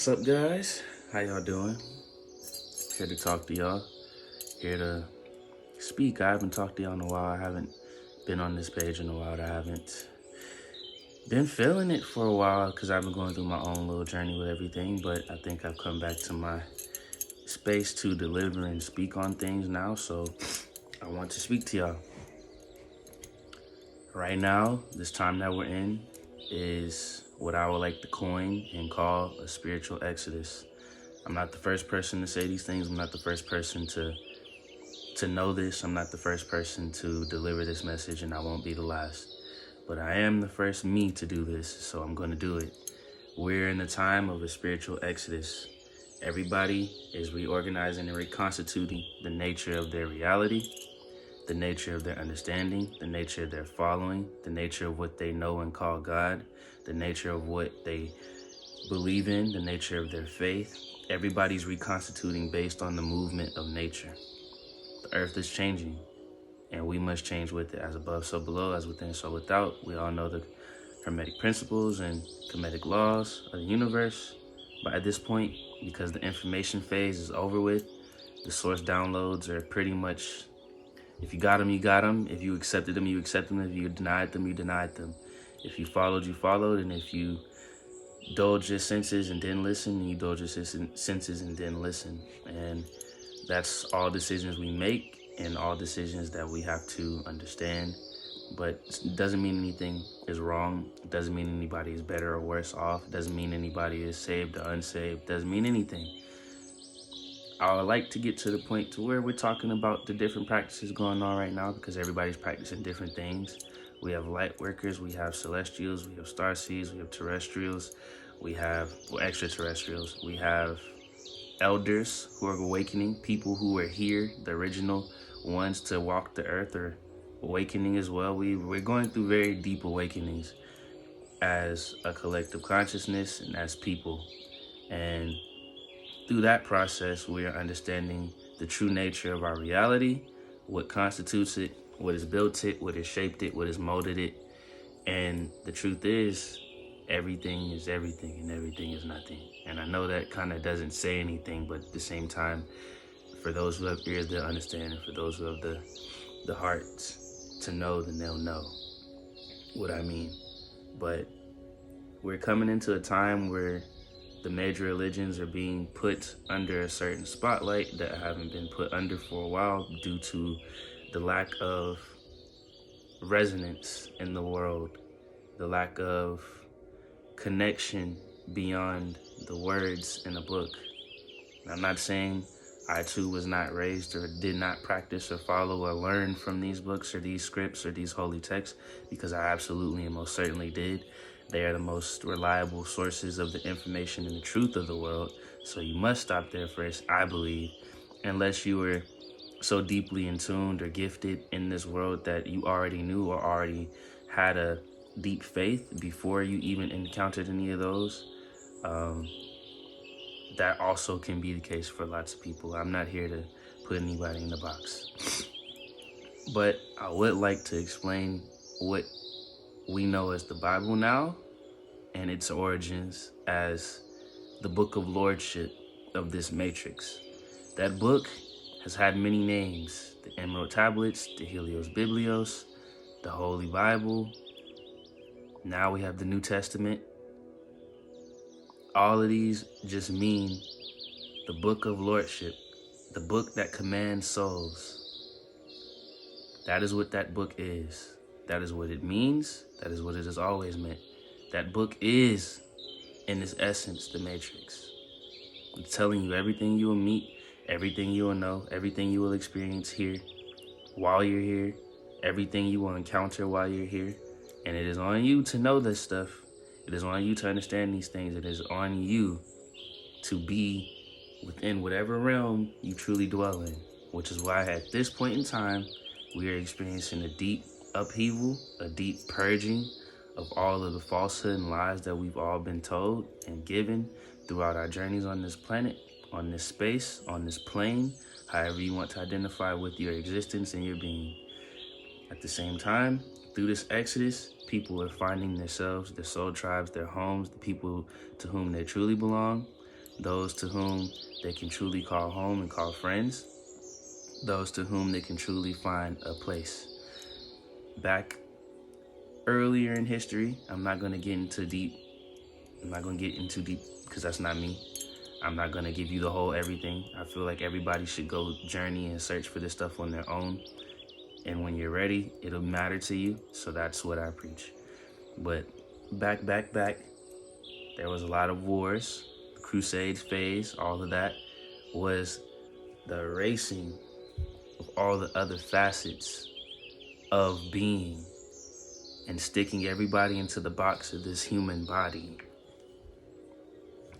What's up, guys? How y'all doing? Here to talk to y'all. Here to speak. I haven't talked to y'all in a while. I haven't been on this page in a while. I haven't been feeling it for a while because I've been going through my own little journey with everything. But I think I've come back to my space to deliver and speak on things now. So I want to speak to y'all. Right now, this time that we're in is what I would like to coin and call a spiritual exodus. I'm not the first person to say these things. I'm not the first person to know this. I'm not the first person to deliver this message, and I won't be the last. But I am the first me to do this, so I'm going to do it. We're in the time of a spiritual exodus. Everybody is reorganizing and reconstituting the nature of their reality, the nature of their understanding, the nature of their following, the nature of what they know and call God, the nature of what they believe in, the nature of their faith. Everybody's reconstituting based on the movement of nature. The earth is changing, and we must change with it. As above, so below, as within, so without. We all know the hermetic principles and comedic laws of the universe. But at this point, because the information phase is over with, the source downloads are pretty much, if you got them, you got them. If you accepted them, you accepted them. If you denied them, you denied them. If you followed, you followed. And if you indulged your senses and didn't listen, you indulged your senses and didn't listen. And that's all decisions we make and all decisions that we have to understand. But it doesn't mean anything is wrong. It doesn't mean anybody is better or worse off. It doesn't mean anybody is saved or unsaved. It doesn't mean anything. I would like to get to the point to where we're talking about the different practices going on right now, because everybody's practicing different things. We have light workers, we have celestials, we have starseeds, we have terrestrials, we have extraterrestrials, we have elders who are awakening, people who are here, the original ones to walk the earth are awakening as well. We're going through very deep awakenings as a collective consciousness and as people. And through that process, we are understanding the true nature of our reality, what constitutes it, what has built it, what has shaped it, what has molded it. And the truth is, everything is everything and everything is nothing. And I know that kind of doesn't say anything, but at the same time, for those who have ears, they'll understand. And for those who have the hearts to know, then they'll know what I mean. But we're coming into a time where the major religions are being put under a certain spotlight that haven't been put under for a while due to the lack of resonance in the world, the lack of connection beyond the words in a book. And I'm not saying I too was not raised or did not practice or follow or learn from these books or these scripts or these holy texts, because I absolutely and most certainly did. They are the most reliable sources of the information and the truth of the world. So you must stop there first, I believe, unless you were so deeply in tuned or gifted in this world that you already knew or already had a deep faith before you even encountered any of those. That also can be the case for lots of people. I'm not here to put anybody in the box. But I would like to explain what we know as the Bible now and its origins as the book of lordship of this matrix. That book has had many names: the Emerald Tablets, the Helios Biblios, the Holy Bible. Now we have the New Testament. All of these just mean the book of lordship, the book that commands souls. That is what that book is. That is what it means. That is what it has always meant. That book is, in its essence, the Matrix. It's telling you everything you will meet, everything you will know, everything you will experience here while you're here, everything you will encounter while you're here. And it is on you to know this stuff. It is on you to understand these things. It is on you to be within whatever realm you truly dwell in, which is why at this point in time, we are experiencing a deep upheaval, a deep purging of all of the falsehood and lies that we've all been told and given throughout our journeys on this planet, on this space, on this plane, however you want to identify with your existence and your being. At the same time, through this exodus, people are finding themselves, their soul tribes, their homes, the people to whom they truly belong. those to whom they can truly call home and call friends, those to whom they can truly find a place. Back earlier in history, I'm not going to get into deep. I'm not going to get into deep because that's not me. I'm not going to give you the whole everything. I feel like everybody should go journey and search for this stuff on their own. And when you're ready, it'll matter to you. So that's what I preach. But back, there was a lot of wars, the Crusades phase, all of that was the erasing of all the other facets of being and sticking everybody into the box of this human body,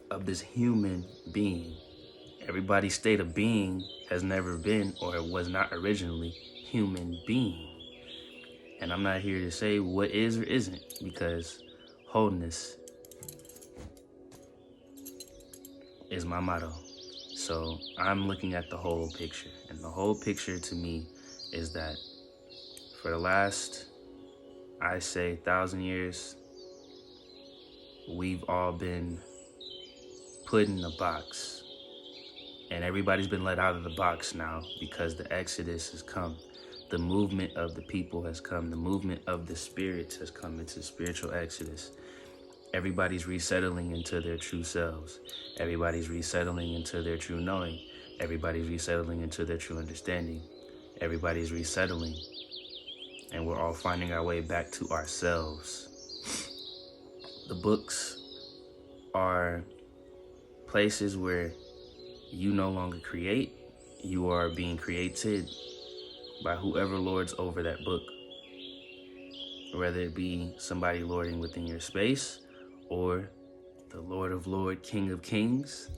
of this human being. Everybody's state of being has never been, or it was not originally, human being. And I'm not here to say what is or isn't, because wholeness is my motto. So I'm looking at the whole picture. And the whole picture to me is that for the last, I say, 1,000 years, we've all been put in a box. And everybody's been let out of the box now because the exodus has come. The movement of the people has come. The movement of the spirits has come. It's a spiritual exodus. Everybody's resettling into their true selves. Everybody's resettling into their true knowing. Everybody's resettling into their true understanding. Everybody's resettling. And we're all finding our way back to ourselves. The books are places where you no longer create. You are being created by whoever lords over that book. Whether it be somebody lording within your space, or the Lord of Lords, King of Kings,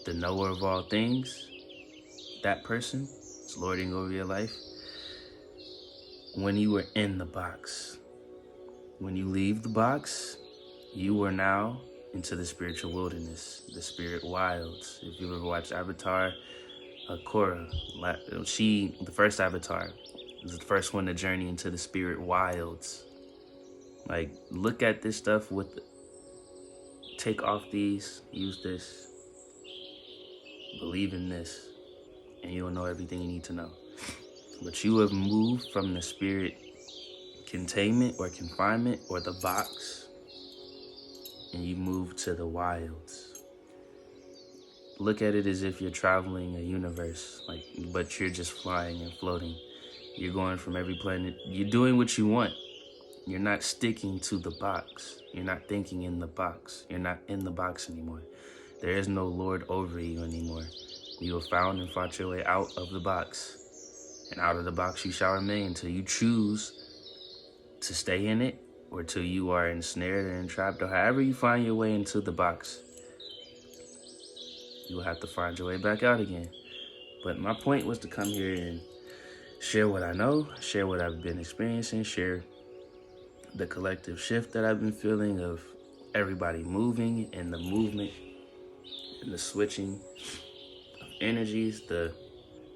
the knower of all things, that person is lording over your life. When you were in the box, when you leave the box, you are now into the spiritual wilderness, the spirit wilds. If you ever watched Avatar, Korra, the first Avatar, was the first one to journey into the spirit wilds. Like, look at this stuff take off these, use this, believe in this, and you'll know everything you need to know. But you have moved from the spirit containment or confinement or the box, and you move to the wilds. Look at it as if you're traveling a universe, but you're just flying and floating. You're going from every planet. You're doing what you want. You're not sticking to the box. You're not thinking in the box. You're not in the box anymore. There is no Lord over you anymore. You have found and fought your way out of the box. And out of the box you shall remain until you choose to stay in it, or till you are ensnared or entrapped, or however you find your way into the box. You will have to find your way back out again. But my point was to come here and share what I know, share what I've been experiencing, share the collective shift that I've been feeling of everybody moving, and the movement and the switching of energies, the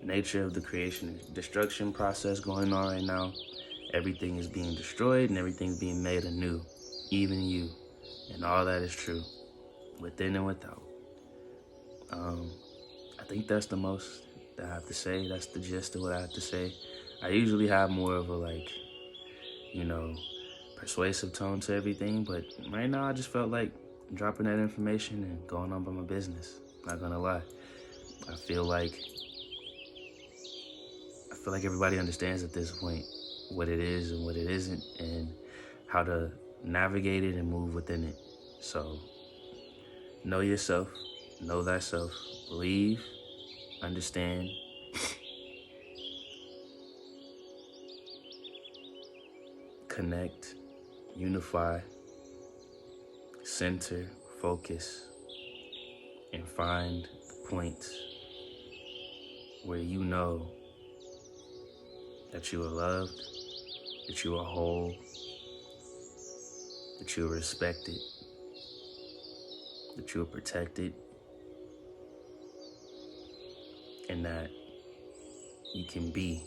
nature of the creation and destruction process going on right now. Everything is being destroyed and everything's being made anew, even you. And all that is true, within and without. I think that's the most that I have to say. That's the gist of what I have to say. I usually have more of a persuasive tone to everything, but right now I just felt like dropping that information and going on by my business. Not gonna lie. I feel like everybody understands at this point what it is and what it isn't, and how to navigate it and move within it. So know yourself, know thyself, believe, understand, connect, unify, center, focus, and find the points where you know that you are loved, that you are whole, that you are respected, that you are protected, and that you can be,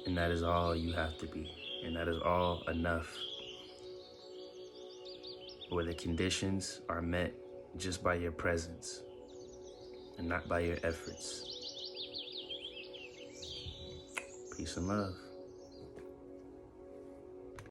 and that is all you have to be, and that is all enough. Where the conditions are met just by your presence and not by your efforts. Peace and love.